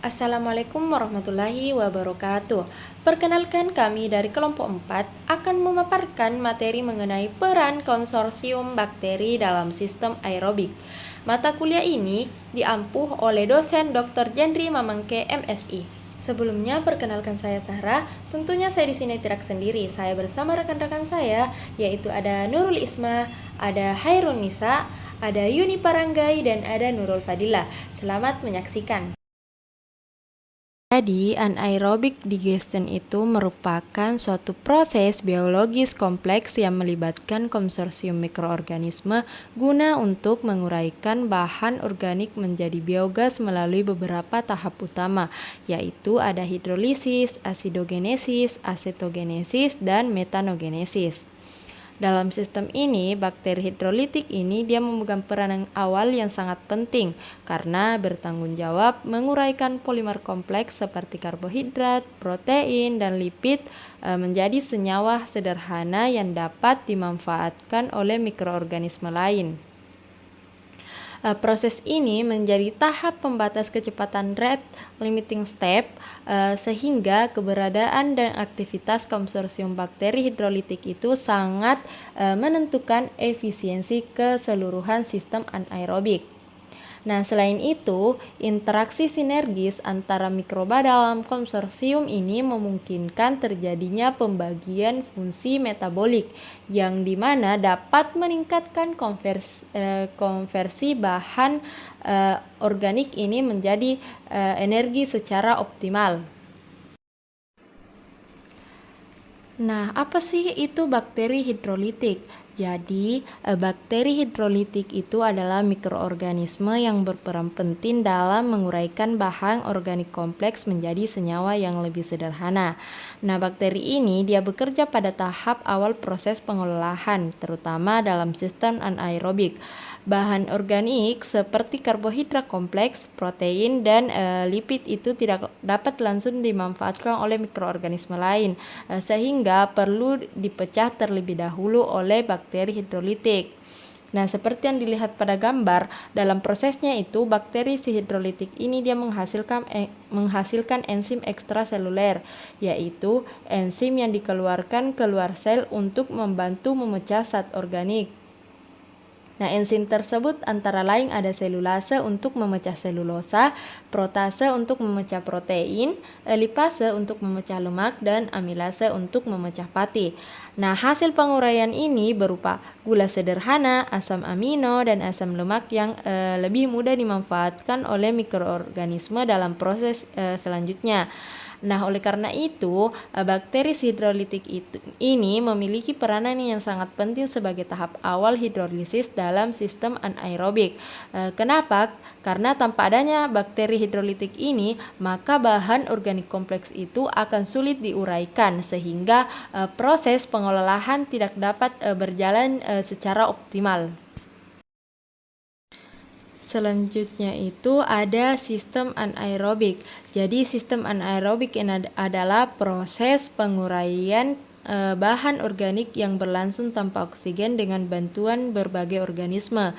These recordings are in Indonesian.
Assalamualaikum warahmatullahi wabarakatuh. Perkenalkan, kami dari kelompok 4 akan memaparkan materi mengenai peran konsorsium bakteri dalam sistem aerobik. Mata kuliah ini diampuh oleh dosen Dr. Jendri Mamangke MSI. Sebelumnya perkenalkan, saya Sarah. Tentunya saya di sini tidak sendiri. Saya bersama rekan-rekan saya, yaitu ada Nurul Isma, ada Hairun Nisa, ada Yuni Paranggai, dan ada Nurul Fadila. Selamat menyaksikan. Jadi, anaerobic digestion itu merupakan suatu proses biologis kompleks yang melibatkan konsorsium mikroorganisme guna untuk menguraikan bahan organik menjadi biogas melalui beberapa tahap utama, yaitu ada hidrolisis, asidogenesis, asetogenesis, dan metanogenesis. Dalam sistem ini, bakteri hidrolitik ini dia memegang peranan awal yang sangat penting karena bertanggung jawab menguraikan polimer kompleks seperti karbohidrat, protein, dan lipid menjadi senyawa sederhana yang dapat dimanfaatkan oleh mikroorganisme lain. Proses ini menjadi tahap pembatas kecepatan rate limiting step, sehingga keberadaan dan aktivitas konsorsium bakteri hidrolitik itu sangat menentukan efisiensi keseluruhan sistem anaerobik. Nah, selain itu, interaksi sinergis antara mikroba dalam konsorsium ini memungkinkan terjadinya pembagian fungsi metabolik yang dimana dapat meningkatkan konversi bahan organik ini menjadi energi secara optimal. Nah, apa sih itu bakteri hidrolitik? Jadi, bakteri hidrolitik itu adalah mikroorganisme yang berperan penting dalam menguraikan bahan organik kompleks menjadi senyawa yang lebih sederhana. Nah, bakteri ini dia bekerja pada tahap awal proses pengolahan, terutama dalam sistem anaerobik. Bahan organik seperti karbohidrat kompleks, protein, dan lipid itu tidak dapat langsung dimanfaatkan oleh mikroorganisme lain, sehingga perlu dipecah terlebih dahulu oleh bakteri hidrolitik. Nah, seperti yang dilihat pada gambar, dalam prosesnya itu bakteri si hidrolitik ini dia menghasilkan enzim ekstraseluler, yaitu enzim yang dikeluarkan keluar sel untuk membantu memecah zat organik. Nah, enzim tersebut antara lain ada selulase untuk memecah selulosa, protase untuk memecah protein, lipase untuk memecah lemak, dan amilase untuk memecah pati. Nah, hasil penguraian ini berupa gula sederhana, asam amino, dan asam lemak yang lebih mudah dimanfaatkan oleh mikroorganisme dalam proses selanjutnya. Nah, oleh karena itu, bakteri hidrolitik ini memiliki peranan yang sangat penting sebagai tahap awal hidrolisis dalam sistem anaerobik. Kenapa? Karena tanpa adanya bakteri hidrolitik ini, maka bahan organik kompleks itu akan sulit diuraikan sehingga proses pengolahan tidak dapat berjalan secara optimal. Selanjutnya itu ada sistem anaerobik. Jadi sistem anaerobik ini adalah proses penguraian bahan organik yang berlangsung tanpa oksigen dengan bantuan berbagai organisme.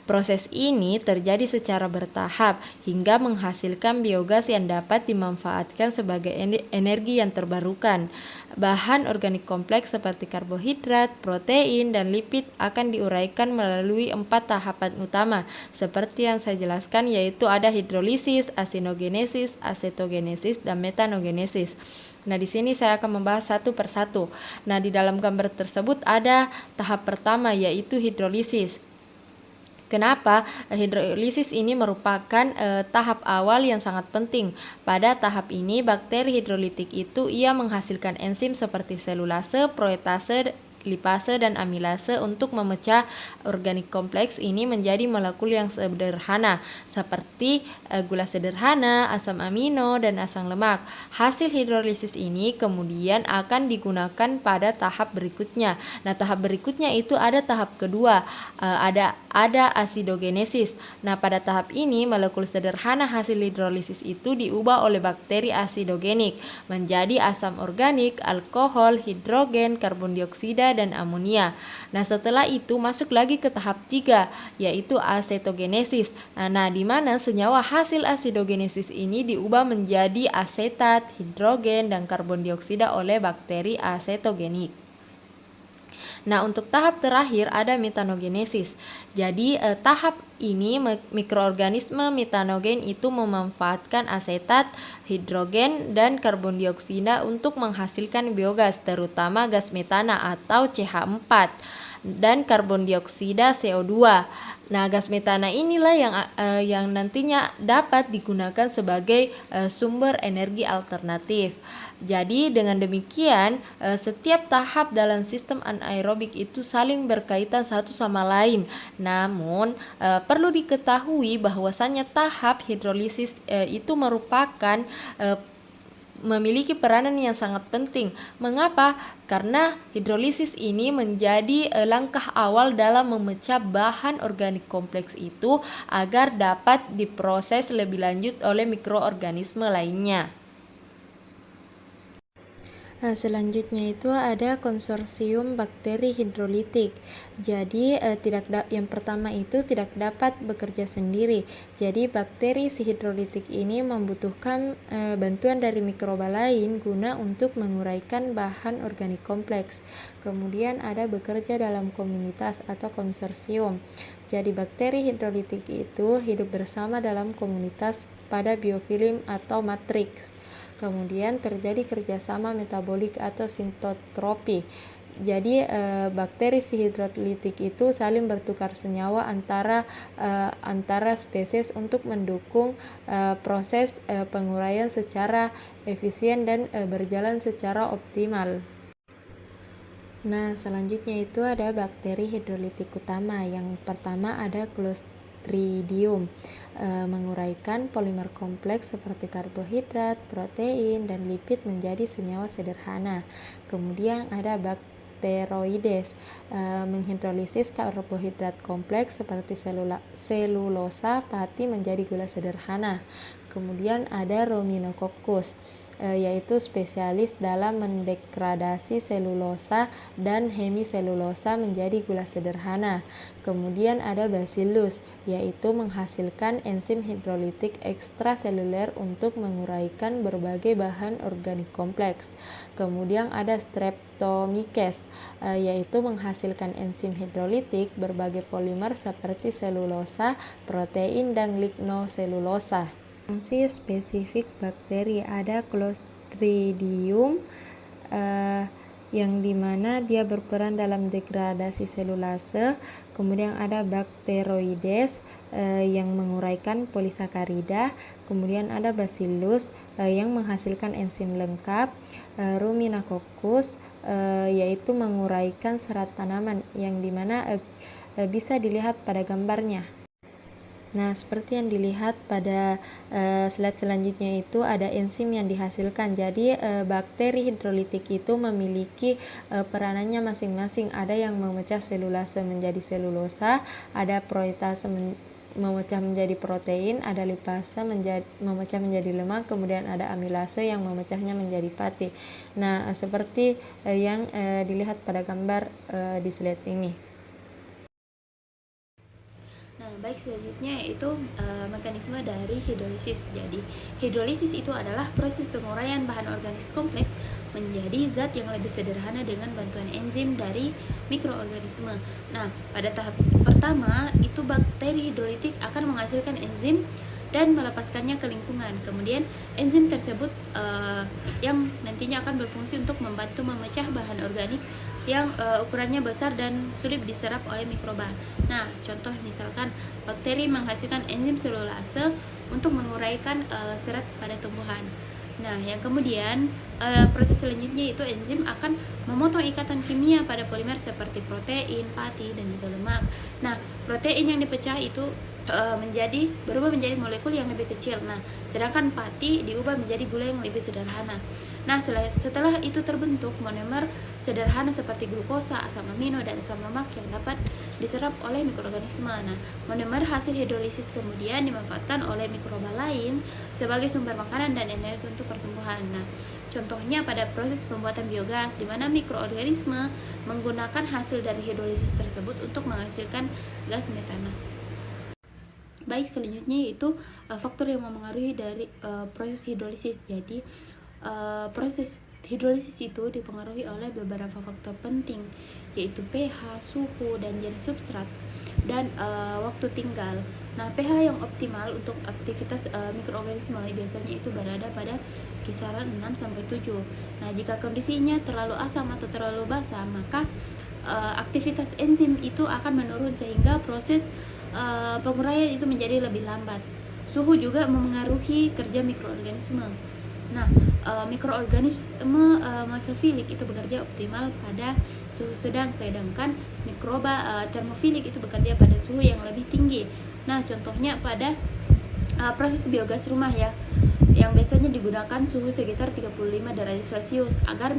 Proses ini terjadi secara bertahap hingga menghasilkan biogas yang dapat dimanfaatkan sebagai energi yang terbarukan. Bahan organik kompleks seperti karbohidrat, protein, dan lipid akan diuraikan melalui 4 tahapan utama seperti yang saya jelaskan, yaitu ada hidrolisis, asinogenesis, asetogenesis, dan metanogenesis. Nah, di sini saya akan membahas satu persatu. Nah, di dalam gambar tersebut ada tahap pertama, yaitu hidrolisis. Kenapa? Hidrolisis ini merupakan tahap awal yang sangat penting. Pada tahap ini, bakteri hidrolitik itu ia menghasilkan enzim seperti selulase, protease, lipase, dan amilase untuk memecah organik kompleks ini menjadi molekul yang sederhana seperti gula sederhana, asam amino, dan asam lemak. Hasil hidrolisis ini kemudian akan digunakan pada tahap berikutnya. Nah, tahap berikutnya itu ada tahap kedua, ada asidogenesis. Nah, pada tahap ini molekul sederhana hasil hidrolisis itu diubah oleh bakteri asidogenik menjadi asam organik, alkohol, hidrogen, karbon dioksida, dioksida dan amonia. Nah, setelah itu masuk lagi ke tahap 3, yaitu asetogenesis. Nah, di mana senyawa hasil asetogenesis ini diubah menjadi asetat, hidrogen, dan karbon dioksida oleh bakteri asetogenik. Nah, untuk tahap terakhir ada metanogenesis. Jadi, tahap ini mikroorganisme metanogen itu memanfaatkan asetat, hidrogen, dan karbon dioksida untuk menghasilkan biogas, terutama gas metana atau CH4 dan karbon dioksida CO2. Nah, gas metana inilah yang nantinya dapat digunakan sebagai sumber energi alternatif. Jadi dengan demikian, setiap tahap dalam sistem anaerobik itu saling berkaitan satu sama lain. Namun, perlu diketahui bahwasannya tahap hidrolisis itu merupakan memiliki peranan yang sangat penting. Mengapa? Karena hidrolisis ini menjadi langkah awal dalam memecah bahan organik kompleks itu agar dapat diproses lebih lanjut oleh mikroorganisme lainnya. Nah, selanjutnya itu ada konsorsium bakteri hidrolitik. Jadi yang pertama itu tidak dapat bekerja sendiri. Jadi bakteri si hidrolitik ini membutuhkan bantuan dari mikroba lain guna untuk menguraikan bahan organik kompleks. Kemudian ada bekerja dalam komunitas atau konsorsium. Jadi bakteri hidrolitik itu hidup bersama dalam komunitas pada biofilm atau matriks. Kemudian terjadi kerjasama metabolik atau sintotropi. Jadi bakteri si hidrolitik itu saling bertukar senyawa antara spesies untuk mendukung proses penguraian secara efisien dan berjalan secara optimal. Nah, selanjutnya itu ada bakteri hidrolitik utama. Yang pertama ada Clostridium, menguraikan polimer kompleks seperti karbohidrat, protein, dan lipid menjadi senyawa sederhana. Kemudian ada Bacteroides, menghidrolisis karbohidrat kompleks seperti selulosa pati menjadi gula sederhana. Kemudian ada Ruminococcus, yaitu spesialis dalam mendegradasi selulosa dan hemiselulosa menjadi gula sederhana. Kemudian ada Bacillus, yaitu menghasilkan enzim hidrolitik ekstraseluler untuk menguraikan berbagai bahan organik kompleks. Kemudian ada Streptomyces, yaitu menghasilkan enzim hidrolitik berbagai polimer seperti selulosa, protein, dan lignoselulosa. Fungsi spesifik bakteri ada Clostridium, yang dimana dia berperan dalam degradasi selulase. Kemudian ada Bacteroides, yang menguraikan polisakarida. Kemudian ada Bacillus, yang menghasilkan enzim lengkap. Ruminococcus, yaitu menguraikan serat tanaman, yang dimana bisa dilihat pada gambarnya. Nah, seperti yang dilihat pada slide selanjutnya itu ada enzim yang dihasilkan. Jadi bakteri hidrolitik itu memiliki peranannya masing-masing. Ada yang memecah selulase menjadi selulosa, ada protease memecah menjadi protein, ada lipase memecah menjadi lemak, kemudian ada amilase yang memecahnya menjadi pati. Nah, seperti yang dilihat pada gambar di slide ini. Baik, selanjutnya yaitu mekanisme dari hidrolisis. Jadi hidrolisis itu adalah proses penguraian bahan organik kompleks menjadi zat yang lebih sederhana dengan bantuan enzim dari mikroorganisme. Nah, pada tahap pertama itu bakteri hidrolitik akan menghasilkan enzim dan melepaskannya ke lingkungan. Kemudian enzim tersebut yang nantinya akan berfungsi untuk membantu memecah bahan organik yang ukurannya besar dan sulit diserap oleh mikroba. Nah, contoh misalkan bakteri menghasilkan enzim selulase untuk menguraikan serat pada tumbuhan. Nah, yang kemudian proses selanjutnya itu enzim akan memotong ikatan kimia pada polimer seperti protein, pati, dan juga lemak. Nah, protein yang dipecah itu berubah menjadi molekul yang lebih kecil. Nah, sedangkan pati diubah menjadi gula yang lebih sederhana. Nah, setelah itu terbentuk monomer sederhana seperti glukosa, asam amino, dan asam lemak yang dapat diserap oleh mikroorganisme. Nah, monomer hasil hidrolisis kemudian dimanfaatkan oleh mikroba lain sebagai sumber makanan dan energi untuk pertumbuhan. Nah, contohnya pada proses pembuatan biogas di mana mikroorganisme menggunakan hasil dari hidrolisis tersebut untuk menghasilkan gas metana. Baik, selanjutnya yaitu faktor yang mempengaruhi dari proses hidrolisis. Jadi proses hidrolisis itu dipengaruhi oleh beberapa faktor penting, yaitu pH, suhu, dan jenis substrat, dan waktu tinggal. Nah, pH yang optimal untuk aktivitas mikroorganisme biasanya itu berada pada kisaran 6-7. Nah, jika kondisinya terlalu asam atau terlalu basa, maka aktivitas enzim itu akan menurun sehingga proses penguraian itu menjadi lebih lambat. Suhu juga mempengaruhi kerja mikroorganisme. Nah, mikroorganisme mesofilik itu bekerja optimal pada suhu sedang, sedangkan mikroba termofilik itu bekerja pada suhu yang lebih tinggi. Nah, contohnya pada proses biogas rumah ya, yang biasanya digunakan suhu sekitar 35 derajat Celcius agar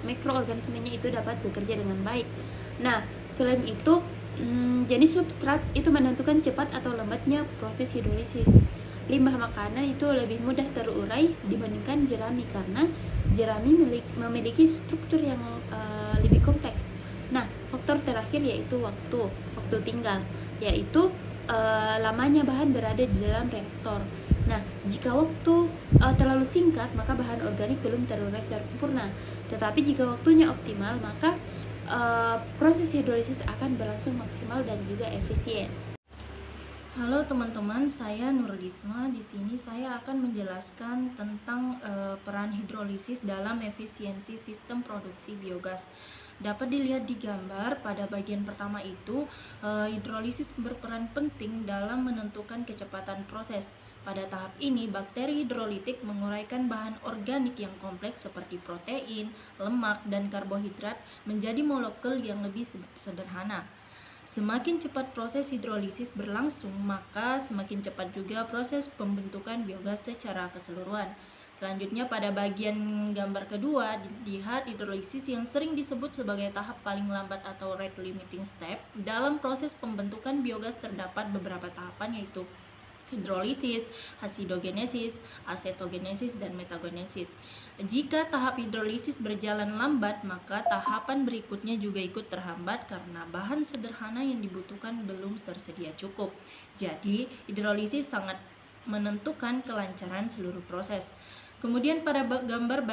mikroorganismenya itu dapat bekerja dengan baik. Nah, selain itu jenis substrat itu menentukan cepat atau lambatnya proses hidrolisis. Limbah makanan itu lebih mudah terurai dibandingkan jerami karena jerami memiliki struktur yang lebih kompleks. Nah, faktor terakhir yaitu waktu tinggal, yaitu lamanya bahan berada di dalam reaktor. Nah, jika waktu terlalu singkat, maka bahan organik belum terurai sempurna. Tetapi jika waktunya optimal, maka proses hidrolisis akan berlangsung maksimal dan juga efisien. Halo teman-teman, saya Nurlisma. Di sini saya akan menjelaskan tentang peran hidrolisis dalam efisiensi sistem produksi biogas. Dapat dilihat di gambar pada bagian pertama itu, hidrolisis berperan penting dalam menentukan kecepatan proses. Pada tahap ini, bakteri hidrolitik menguraikan bahan organik yang kompleks seperti protein, lemak, dan karbohidrat menjadi molekul yang lebih sederhana. Semakin cepat proses hidrolisis berlangsung, maka semakin cepat juga proses pembentukan biogas secara keseluruhan. Selanjutnya pada bagian gambar kedua, dilihat hidrolisis yang sering disebut sebagai tahap paling lambat atau rate limiting step. Dalam proses pembentukan biogas terdapat beberapa tahapan, yaitu hidrolisis, acidogenesis, acetogenesis, dan metagenesis. Jika tahap hidrolisis berjalan lambat, maka tahapan berikutnya juga ikut terhambat karena bahan sederhana yang dibutuhkan belum tersedia cukup. Jadi, hidrolisis sangat menentukan kelancaran seluruh proses. Kemudian pada gambar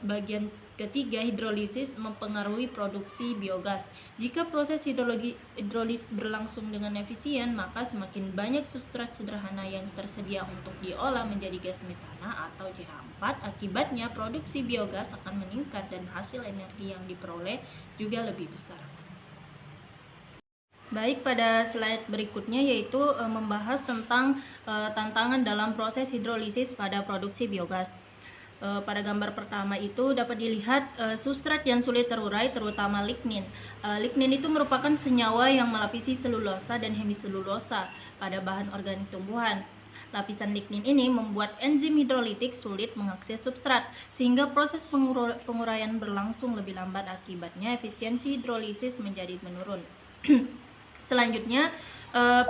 bagian ketiga, hidrolisis mempengaruhi produksi biogas. Jika proses hidrolisis berlangsung dengan efisien, maka semakin banyak substrat sederhana yang tersedia untuk diolah menjadi gas metana atau CH4. Akibatnya produksi biogas akan meningkat dan hasil energi yang diperoleh juga lebih besar. Baik, pada slide berikutnya yaitu membahas tentang tantangan dalam proses hidrolisis pada produksi biogas. Pada gambar pertama itu dapat dilihat substrat yang sulit terurai, terutama lignin. Lignin itu merupakan senyawa yang melapisi selulosa dan hemiselulosa pada bahan organik tumbuhan. Lapisan lignin ini membuat enzim hidrolitik sulit mengakses substrat, sehingga proses penguraian berlangsung lebih lambat. Akibatnya efisiensi hidrolisis menjadi menurun. Selanjutnya,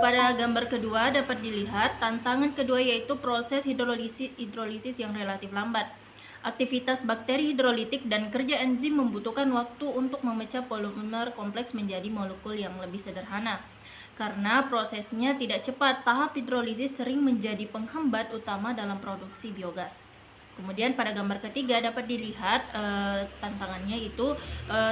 pada gambar kedua dapat dilihat tantangan kedua yaitu proses hidrolisis yang relatif lambat. Aktivitas bakteri hidrolitik dan kerja enzim membutuhkan waktu untuk memecah polimer kompleks menjadi molekul yang lebih sederhana. Karena prosesnya tidak cepat, tahap hidrolisis sering menjadi penghambat utama dalam produksi biogas. Kemudian pada gambar ketiga dapat dilihat tantangannya itu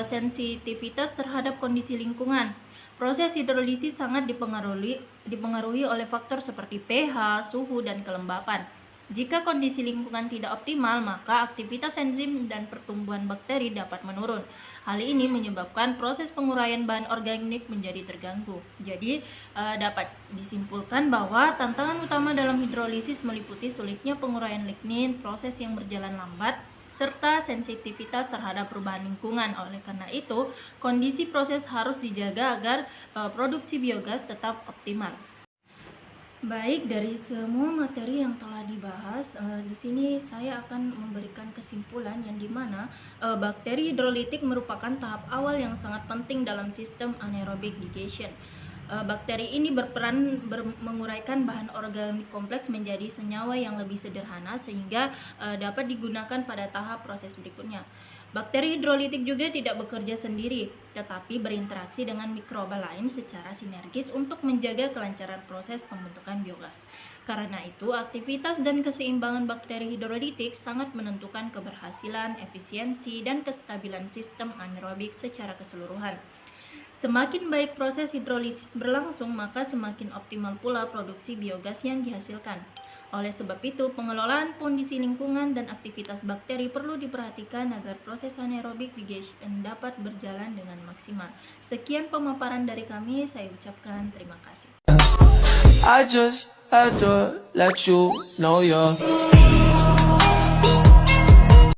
sensitivitas terhadap kondisi lingkungan. Proses hidrolisis sangat dipengaruhi oleh faktor seperti pH, suhu, dan kelembapan. Jika kondisi lingkungan tidak optimal, maka aktivitas enzim dan pertumbuhan bakteri dapat menurun. Hal ini menyebabkan proses penguraian bahan organik menjadi terganggu. Jadi, dapat disimpulkan bahwa tantangan utama dalam hidrolisis meliputi sulitnya penguraian lignin, proses yang berjalan lambat, serta sensitivitas terhadap perubahan lingkungan. Oleh karena itu, kondisi proses harus dijaga agar produksi biogas tetap optimal. Baik, dari semua materi yang telah dibahas, di sini saya akan memberikan kesimpulan yang dimana bakteri hidrolitik merupakan tahap awal yang sangat penting dalam sistem anaerobic digestion. Bakteri ini berperan menguraikan bahan organik kompleks menjadi senyawa yang lebih sederhana sehingga dapat digunakan pada tahap proses berikutnya. Bakteri hidrolitik juga tidak bekerja sendiri, tetapi berinteraksi dengan mikroba lain secara sinergis untuk menjaga kelancaran proses pembentukan biogas. Karena itu, aktivitas dan keseimbangan bakteri hidrolitik sangat menentukan keberhasilan, efisiensi, dan kestabilan sistem anaerobik secara keseluruhan. Semakin baik proses hidrolisis berlangsung, maka semakin optimal pula produksi biogas yang dihasilkan. Oleh sebab itu, pengelolaan kondisi lingkungan dan aktivitas bakteri perlu diperhatikan agar proses anaerobik digestion dapat berjalan dengan maksimal. Sekian pemaparan dari kami, saya ucapkan terima kasih. I just had to let you know you're